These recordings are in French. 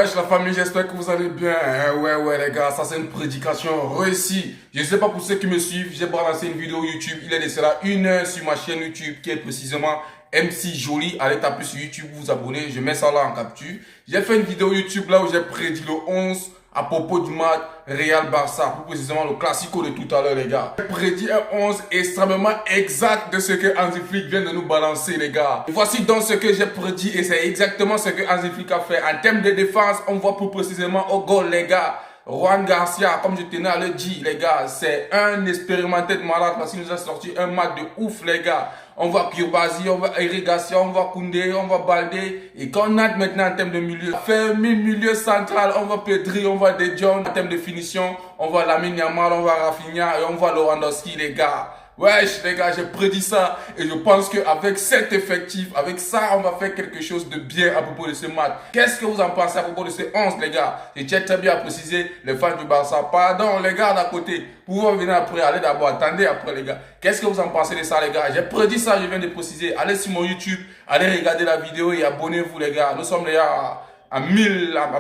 Wesh la famille, j'espère que vous allez bien. Ouais les gars, ça c'est une prédication réussie. Je sais pas pour ceux qui me suivent, j'ai balancé une vidéo YouTube, il est de cela 1 heure sur ma chaîne YouTube qui est précisément MC Joly. Allez taper sur YouTube, vous abonner, je mets ça là en capture. J'ai fait une vidéo YouTube là où j'ai prédit le 11 à propos du match Real Barça, plus précisément le classico de tout à l'heure les gars. J'ai prédit un 11 extrêmement exact de ce que Hansi Flick vient de nous balancer les gars. Et voici donc ce que j'ai prédit et c'est exactement ce que Hansi Flick a fait. En termes de défense, on voit plus précisément au goal les gars. Juan Garcia, comme je tenais à le dire les gars, c'est un expérimenté de malade parce qu'il nous a sorti un match de ouf les gars. On voit Koulibaly, on voit Eric Garcia, on voit Koundé, on voit Baldé. Et quand on a maintenant en termes de milieu, milieu central, on voit Pedri, on voit De Jong. En termes de finition, on voit Lamine Yamal, on voit Rafinha et on voit Lewandowski les gars. Wesh les gars, j'ai prédit ça et je pense qu'avec cet effectif, avec ça, on va faire quelque chose de bien à propos de ce match. Qu'est-ce que vous en pensez à propos de ce 11 les gars? Je tiens très bien à préciser les fans du Barça. Pardon les gars d'à côté, vous venir après, allez d'abord, attendez après les gars. Qu'est-ce que vous en pensez de ça les gars? J'ai prédit ça, je viens de préciser. Allez sur mon YouTube, allez regarder la vidéo et abonnez-vous les gars. Nous sommes les gars à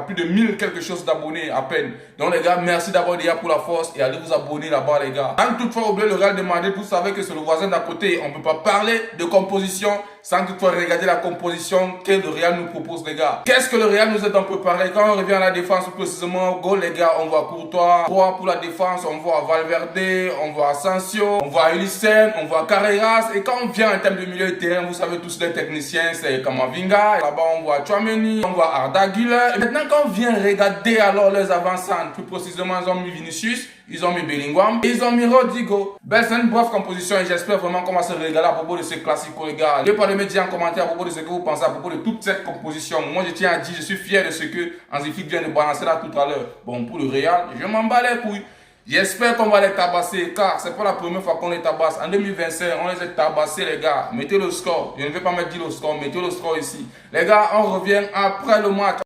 plus de 1000 quelque chose d'abonnés à peine. Donc les gars, merci d'abord déjà pour la force et allez vous abonner là-bas les gars. Sans toutefois oublier le Real demander, vous savez que c'est le voisin d'à côté. On ne peut pas parler de composition sans toutefois regarder la composition que le Real nous propose les gars. Qu'est-ce que le Real nous a un peu parlé? Quand on revient à la défense, précisément au goal les gars, on voit Courtois. 3 pour la défense, on voit Valverde, on voit Asensio, on voit Ulyssen, on voit Carreras. Et quand on vient en termes de milieu de terrain, vous savez tous les techniciens, c'est Kamavinga. Là-bas on voit Tchouaméni, on voit Arda Güler. Et maintenant quand on vient regarder alors les avançants, plus précisément ils ont mis Vinicius, ils ont mis Bellingham et ils ont mis Rodrigo. Ben c'est une brève composition et j'espère vraiment qu'on va se régaler à propos de ce classico les gars. N'oubliez pas de me dire en commentaire à propos de ce que vous pensez à propos de toute cette composition. Moi je tiens à dire, je suis fier de ce que Hansi Flick vient de balancer là tout à l'heure. Bon pour le Real, je m'en bats les couilles. J'espère qu'on va les tabasser car c'est pas la première fois qu'on les tabasse. En 2025, on les a tabassés les gars. Mettez le score. Je ne vais pas mettre le score, mettez le score ici. Les gars, on revient après le match.